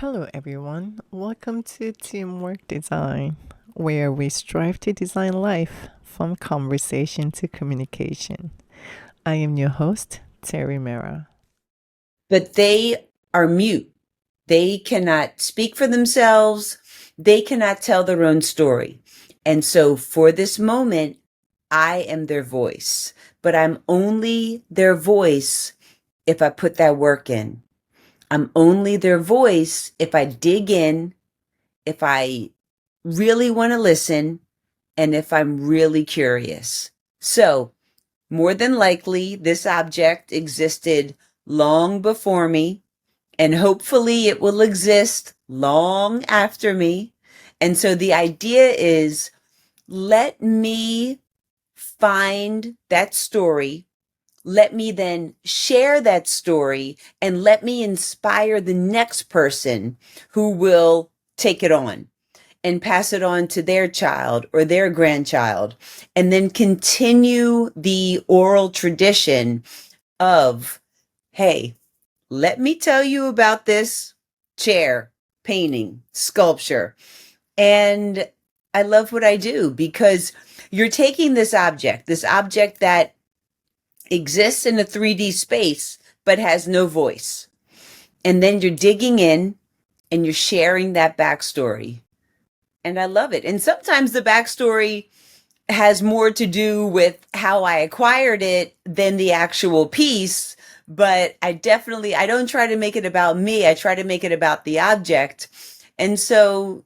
Hello, everyone. Welcome to Teamwork Design, where we strive to design life from conversation to communication. I am your host, Terry Mera. But they are mute. They cannot speak for themselves. They cannot tell their own story. And so for this moment, I am their voice, but I'm only their voice if I put that work in. I'm only their voice if I dig in, if I really want to listen, and if I'm really curious. So more than likely, this object existed long before me, and hopefully it will exist long after me. And so the idea is let me find that story. Let me then share that story and let me inspire the next person who will take it on and pass it on to their child or their grandchild, and then continue the oral tradition of, hey, let me tell you about this chair, painting, sculpture. And I love what I do because you're taking this object that exists in a 3D space, but has no voice. And then you're digging in and you're sharing that backstory. And I love it. And sometimes the backstory has more to do with how I acquired it than the actual piece. But I don't try to make it about me. I try to make it about the object. And so,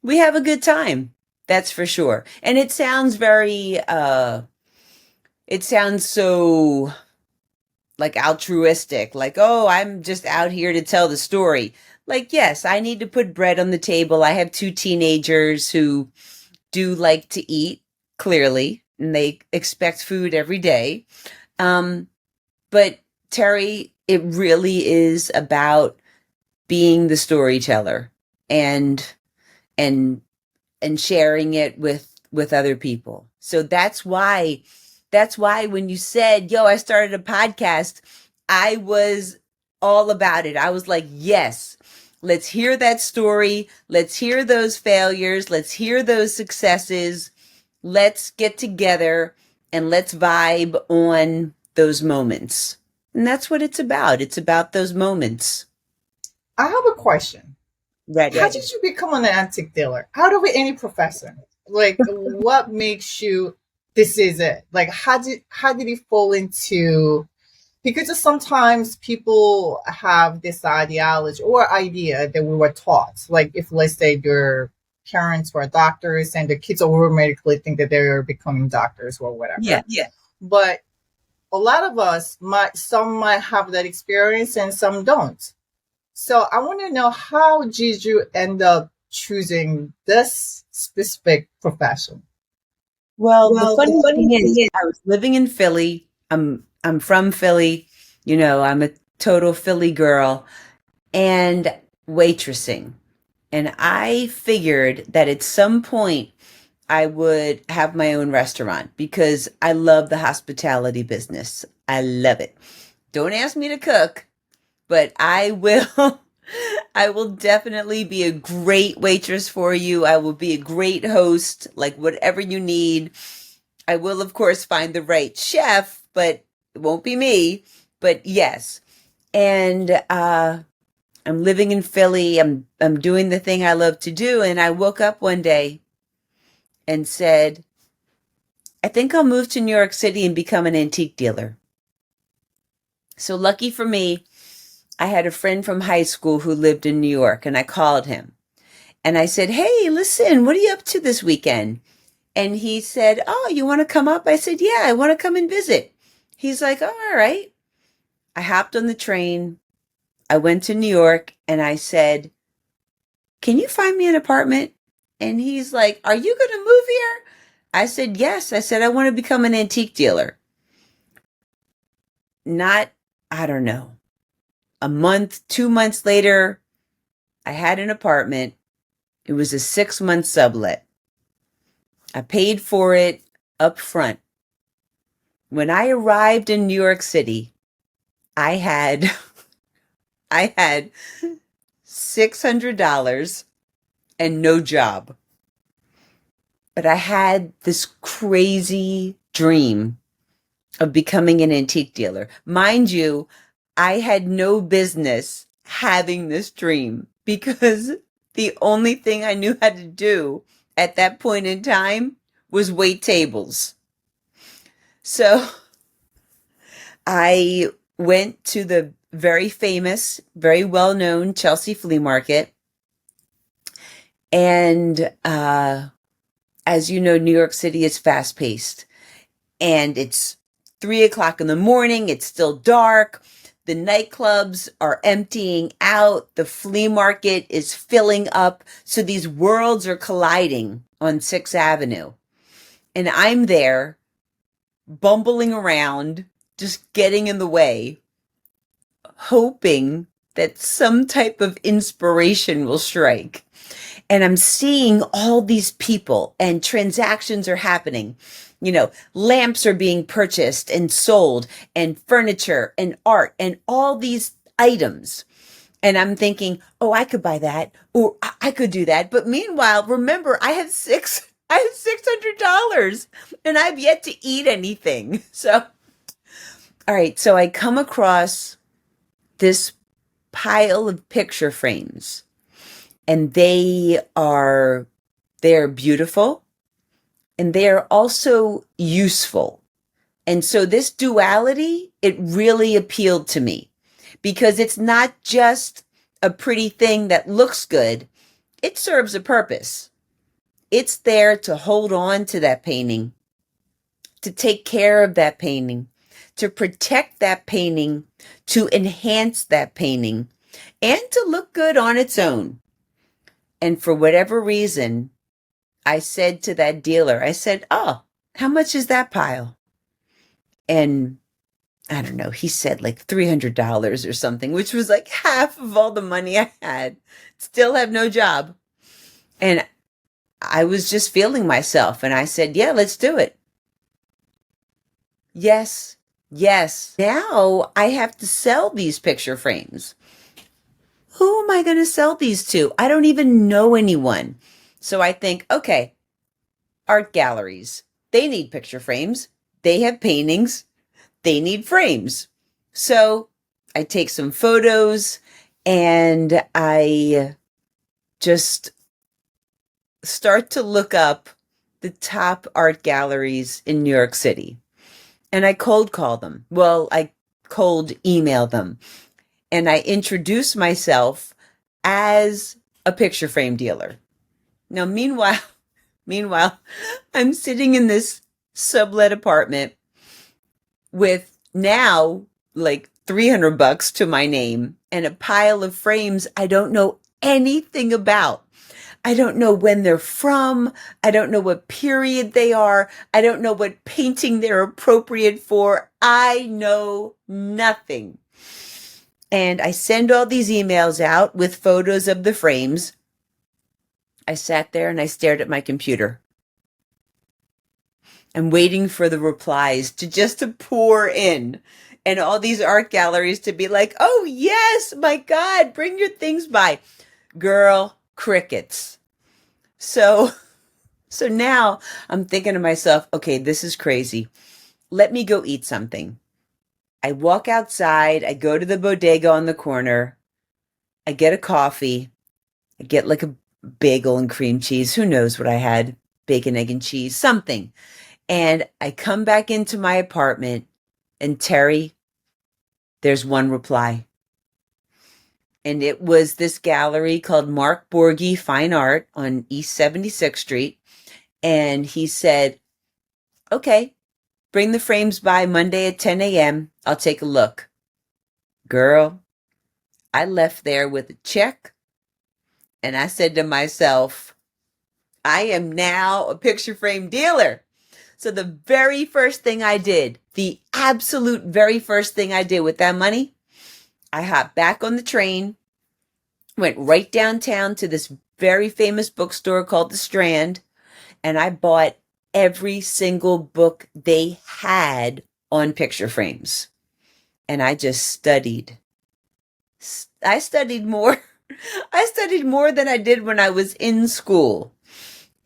we have a good time. That's for sure. And it sounds it sounds so like altruistic, like, oh, I'm just out here to tell the story. Like, yes, I need to put bread on the table. I have two teenagers who do like to eat, clearly, and they expect food every day. Um, but Terry, it really is about being the storyteller and and and sharing it with other people. So that's why when you said, "Yo, I started a podcast," I was all about it. I was like, "Yes. Let's hear that story. Let's hear those failures. Let's hear those successes. Let's get together and let's vibe on those moments." And that's what it's about. It's about those moments. I have a question. How Ready. did you become an antique dealer? Out of any profession, like what makes you this is it? Like how did it fall into? Because sometimes people have this ideology or idea that we were taught. Like if let's say your parents were doctors and the kids automatically think that they're becoming doctors or Yeah. whatever. Yeah. But a lot of us might have that experience and some don't. So I want to know, how did you end up choosing this specific profession? Well, the Well, the funny funny thing thing is, is, I was living in Philly. I'm from Philly. I'm a total Philly girl and waitressing. And I figured that at some point I would have my own restaurant because I love the hospitality business. I love it. Don't ask me to cook, but I will. I will definitely be a great waitress for you. I will be a great host, like whatever you need. I will, of course, find the right chef, but it won't be me. But yes. And I'm living in Philly. I'm doing the thing I love to do. And I woke up one day and said, I think I'll move to New York City and become an antique dealer. So lucky for me, I had a friend from high school who lived in New York, and I called him and I said, "Hey, listen, what are you up to this weekend?" And he said, "Oh, you want to come up?" I said, "Yeah, I want to come and visit." He's like, "Oh, all right." I hopped on the train. I went to New York and I said, "Can you find me an apartment?" And he's like, "Are you going to move here?" I said, "Yes." I said, "I want to become an antique dealer." Not, I don't know, a month, 2 months later, I had an apartment. It was a 6 month sublet. I paid for it up front. When I arrived in New York City, I had I had $600 and no job. But I had this crazy dream of becoming an antique dealer. Mind you, I had no business having this dream because the only thing I knew how to do at that point in time was wait tables. So I went to the very famous, very well-known Chelsea Flea Market. And as you know, New York City is fast-paced. And it's 3 o'clock in the morning. It's still dark. The nightclubs are emptying out. The flea market is filling up. So these worlds are colliding on 6th Avenue. And I'm there, bumbling around, just getting in the way, hoping that some type of inspiration will strike. And I'm seeing all these people and transactions are happening. You know, lamps are being purchased and sold and furniture and art and all these items. And I'm thinking, oh, I could buy that or I could do that. But meanwhile, remember, I have $600 and I've yet to eat anything. So, all right. So I come across this pile of picture frames. And they're beautiful and they are also useful. And so this duality, it really appealed to me because it's not just a pretty thing that looks good. It serves a purpose. It's there to hold on to that painting, to take care of that painting, to protect that painting, to enhance that painting, and to look good on its own. And for whatever reason, I said to that dealer, I said, oh, how much is that pile? And I don't know, he said like $300 or something, which was like half of all the money I had. Still have no job. And I was just feeling myself. And I said, yeah, let's do it. Yes. Now I have to sell these picture frames. Who am I going to sell these to? I don't even know anyone. So I think, okay, art galleries, they need picture frames. They have paintings. They need frames. So I take some photos and I just start to look up the top art galleries in New York City. And I cold call them. Well, I cold email them. And I introduce myself as a picture frame dealer. Now, meanwhile, I'm sitting in this sublet apartment with now like $300 to my name and a pile of frames I don't know anything about. I don't know when they're from. I don't know what period they are. I don't know what painting they're appropriate for. I know nothing. And I send all these emails out with photos of the frames. I sat there and I stared at my computer. I'm waiting for the replies to pour in. And all these art galleries to be like, oh, yes, my God, bring your things by. Girl, crickets. So now I'm thinking to myself, okay, this is crazy. Let me go eat something. I walk outside, I go to the bodega on the corner, I get a coffee, I get like a bagel and cream cheese, who knows what I had, bacon, egg, and cheese, something. And I come back into my apartment and Terry, there's one reply. And it was this gallery called Mark Borghi Fine Art on East 76th Street. And he said, okay, bring the frames by Monday at 10 a.m. I'll take a look. Girl, I left there with a check and I said to myself, I am now a picture frame dealer. So the very first thing I did, the absolute very first thing I did with that money, I hopped back on the train, went right downtown to this very famous bookstore called The Strand, and I bought every single book they had on picture frames. And I just studied. I studied more I studied more than I did when I was in school.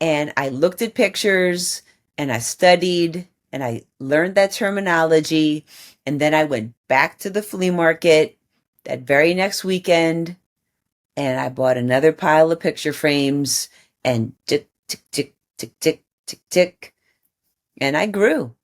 And I looked at pictures and I studied and I learned that terminology. And then I went back to the flea market that very next weekend and I bought another pile of picture frames and tick, tick, tick, tick, tick, tick, tick. And I grew.